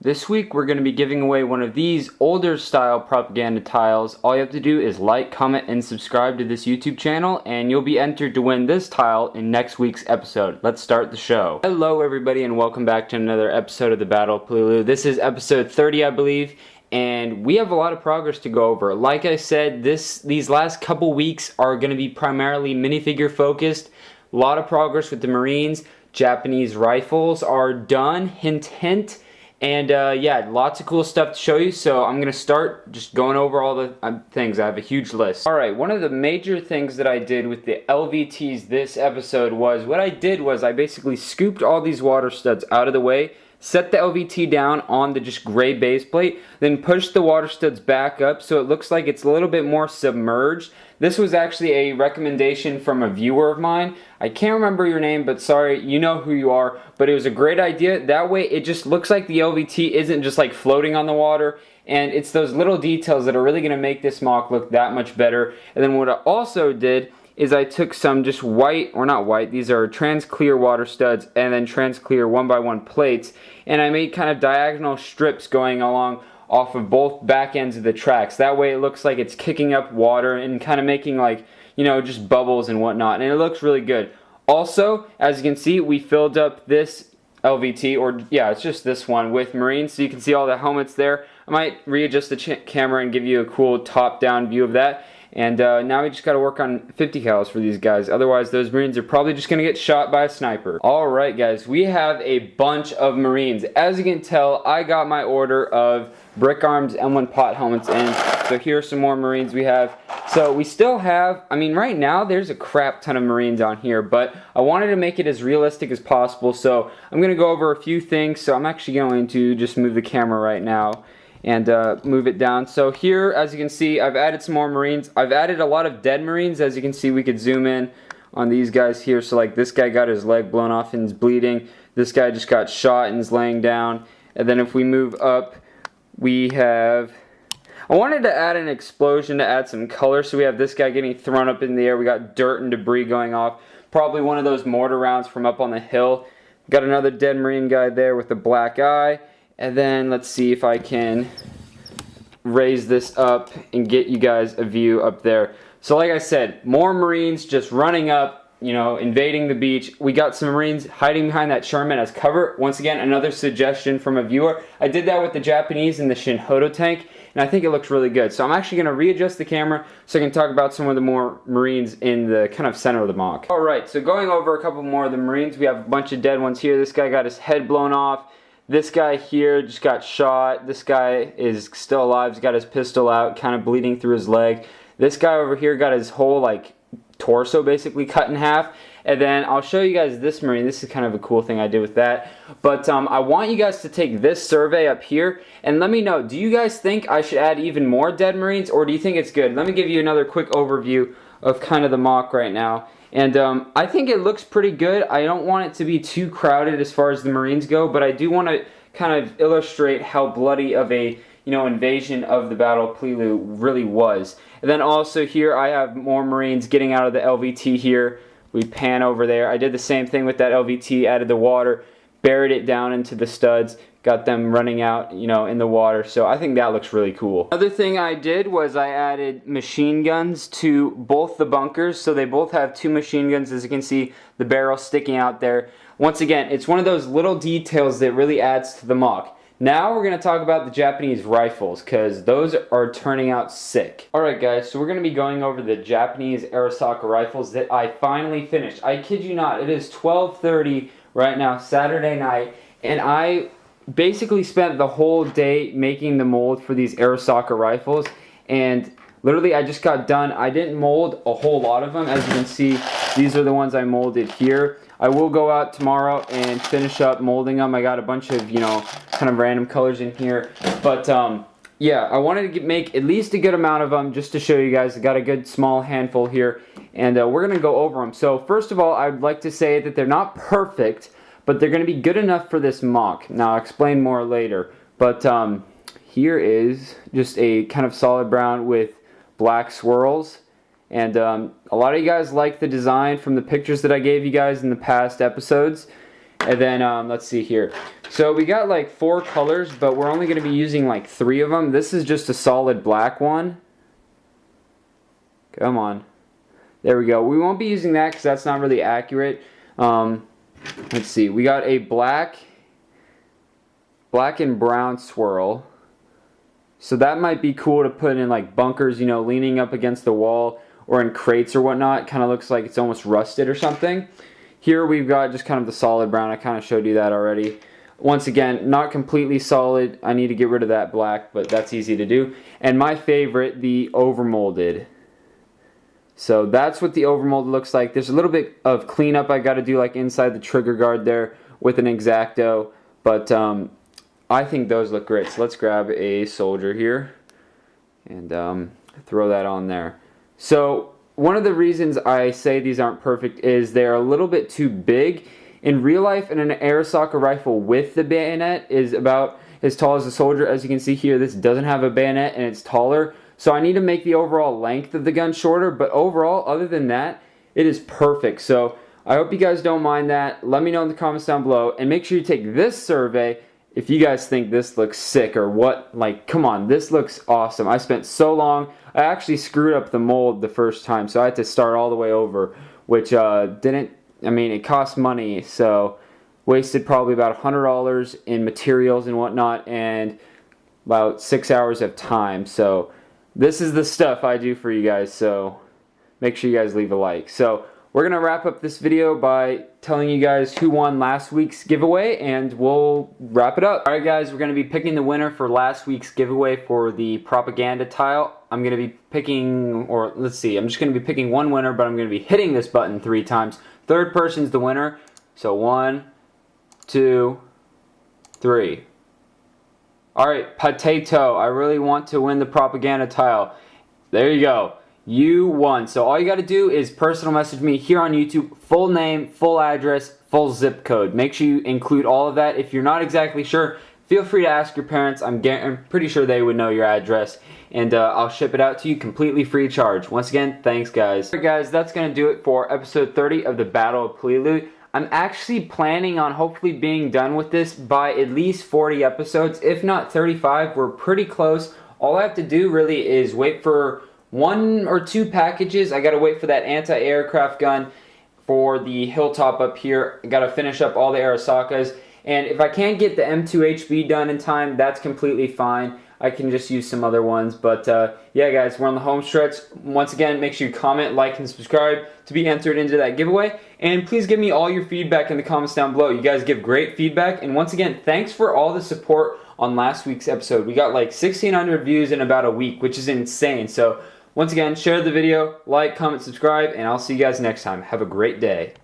This week we're going to be giving away one of these older style propaganda tiles. All you have to do is like, comment, and subscribe to this YouTube channel and you'll be entered to win this tile in next week's episode. Let's start the show. Hello everybody and welcome back to another episode of the Battle of Peleliu. This is episode 30 I believe, and we have a lot of progress to go over. Like I said, these last couple weeks are going to be primarily minifigure focused. A lot of progress with the Marines. Japanese rifles are done, hint hint. And yeah, lots of cool stuff to show you, so I'm going to start just going over all the things. I have a huge list. Alright, one of the major things that I did with the LVTs this episode was, what I did was I basically scooped all these water studs out of the way, set the LVT down on the just gray base plate, then pushed the water studs back up so it looks like it's a little bit more submerged. This was actually a recommendation from a viewer of mine. I can't remember your name, but sorry, you know who you are. But it was a great idea. That way it just looks like the LVT isn't just like floating on the water. And it's those little details that are really going to make this mock look that much better. And then what I also did is I took some just white, or not white, these are trans clear water studs and then trans clear 1x1 plates. And I made kind of diagonal strips going along off of both back ends of the tracks. That way it looks like it's kicking up water and kind of making like, you know, just bubbles and whatnot. And it looks really good. Also, as you can see, we filled up this LVT, or yeah, it's just this one, with Marines. So you can see all the helmets there. I might readjust the camera and give you a cool top-down view of that. And now we just got to work on 50 cals for these guys. Otherwise, those Marines are probably just going to get shot by a sniper. Alright guys, we have a bunch of Marines. As you can tell, I got my order of Brick Arms M1 pot helmets in. So here are some more Marines we have. So we still have, I mean right now there's a crap ton of Marines on here, but I wanted to make it as realistic as possible. So I'm going to go over a few things. So I'm actually going to just move the camera right now and move it down. So here, as you can see, I've added some more Marines. I've added a lot of dead Marines. As you can see, we could zoom in on these guys here. So like this guy got his leg blown off and is bleeding. This guy just got shot and is laying down. And then if we move up, we have, I wanted to add an explosion to add some color. So we have this guy getting thrown up in the air. We got dirt and debris going off. Probably one of those mortar rounds from up on the hill. Got another dead Marine guy there with a black eye. And then let's see if I can raise this up and get you guys a view up there. So like I said, more Marines just running up, you know, invading the beach. We got some Marines hiding behind that Sherman as cover. Once again, another suggestion from a viewer. I did that with the Japanese and the Shinhodo tank, and I think it looks really good. So I'm actually going to readjust the camera so I can talk about some of the more Marines in the kind of center of the mock. Alright, so going over a couple more of the Marines, we have a bunch of dead ones here. This guy got his head blown off. This guy here just got shot. This guy is still alive. He's got his pistol out, kind of bleeding through his leg. This guy over here got his whole like torso basically cut in half. And then I'll show you guys this Marine. This is kind of a cool thing I did with that. But I want you guys to take this survey up here and let me know, do you guys think I should add even more dead Marines, or do you think it's good? Let me give you another quick overview of kind of the mock right now. And I think it looks pretty good. I don't want it to be too crowded as far as the Marines go, but I do want to kind of illustrate how bloody of a, you know, invasion of the Battle of Peleliu really was. And then also here I have more Marines getting out of the LVT here. We pan over there. I did the same thing with that LVT, added the water, buried it down into the studs, got them running out, you know, in the water. So I think that looks really cool. Another thing I did was I added machine guns to both the bunkers. So they both have two machine guns. As you can see, the barrel sticking out there. Once again, it's one of those little details that really adds to the mock. Now we're going to talk about the Japanese rifles, because those are turning out sick. Alright guys, so we're going to be going over the Japanese Arisaka rifles that I finally finished. I kid you not, it is 12:30 right now, Saturday night, and I basically spent the whole day making the mold for these Arisaka rifles, and literally I just got done. I didn't mold a whole lot of them. As you can see, these are the ones I molded here. I will go out tomorrow and finish up molding them. I got a bunch of, you know, kind of random colors in here, but yeah, I wanted to make at least a good amount of them just to show you guys. I got a good small handful here, and we're gonna go over them. So first of all, I'd like to say that they're not perfect, but they're going to be good enough for this mock. Now, I'll explain more later. But here is just a kind of solid brown with black swirls. And a lot of you guys like the design from the pictures that I gave you guys in the past episodes. And then, let's see here. So we got like 4 colors, but we're only going to be using like 3 of them. This is just a solid black one. Come on. There we go. We won't be using that because that's not really accurate. Let's see. We got a black and brown swirl. So that might be cool to put in like bunkers, you know, leaning up against the wall or in crates or whatnot. Kind of looks like it's almost rusted or something. Here we've got just kind of the solid brown. I kind of showed you that already. Once again, not completely solid. I need to get rid of that black, but that's easy to do. And my favorite, the overmolded. So that's what the overmolded looks like. There's a little bit of cleanup I got to do like inside the trigger guard there with an X-Acto. But I think those look great. So let's grab a soldier here and throw that on there. So one of the reasons I say these aren't perfect is they're a little bit too big. In real life, an Arisaka rifle with the bayonet is about as tall as a soldier. As you can see here, this doesn't have a bayonet and it's taller. So I need to make the overall length of the gun shorter. But overall, other than that, it is perfect. So I hope you guys don't mind that. Let me know in the comments down below. And make sure you take this survey if you guys think this looks sick or what. Like, come on, this looks awesome. I spent so long. I actually screwed up the mold the first time. So I had to start all the way over, which it cost money, so wasted probably about $100 in materials and whatnot, and about 6 hours of time. So this is the stuff I do for you guys, so make sure you guys leave a like. So we're going to wrap up this video by telling you guys who won last week's giveaway, and we'll wrap it up. Alright guys, we're going to be picking the winner for last week's giveaway for the propaganda tile. I'm going to be picking, or let's see, I'm just going to be picking one winner, but I'm going to be hitting this button 3 times. Third person's the winner. So 1, 2, 3. Alright, Potato. I really want to win the propaganda tile. There you go. You won. So all you got to do is personal message me here on YouTube. Full name, full address, full zip code. Make sure you include all of that. If you're not exactly sure, feel free to ask your parents. I'm pretty sure they would know your address. And I'll ship it out to you completely free of charge. Once again, thanks guys. Alright guys, that's going to do it for episode 30 of the Battle of Peleliu. I'm actually planning on hopefully being done with this by at least 40 episodes. If not 35, we're pretty close. All I have to do really is wait for 1 or 2 packages. I got to wait for that anti-aircraft gun for the hilltop up here. I got to finish up all the Arisakas. And if I can't get the M2HB done in time, that's completely fine. I can just use some other ones. But yeah guys, we're on the home stretch. Once again, make sure you comment, like, and subscribe to be entered into that giveaway. And please give me all your feedback in the comments down below. You guys give great feedback. And once again, thanks for all the support on last week's episode. We got like 1,600 views in about a week, which is insane. So once again, share the video, like, comment, subscribe, and I'll see you guys next time. Have a great day.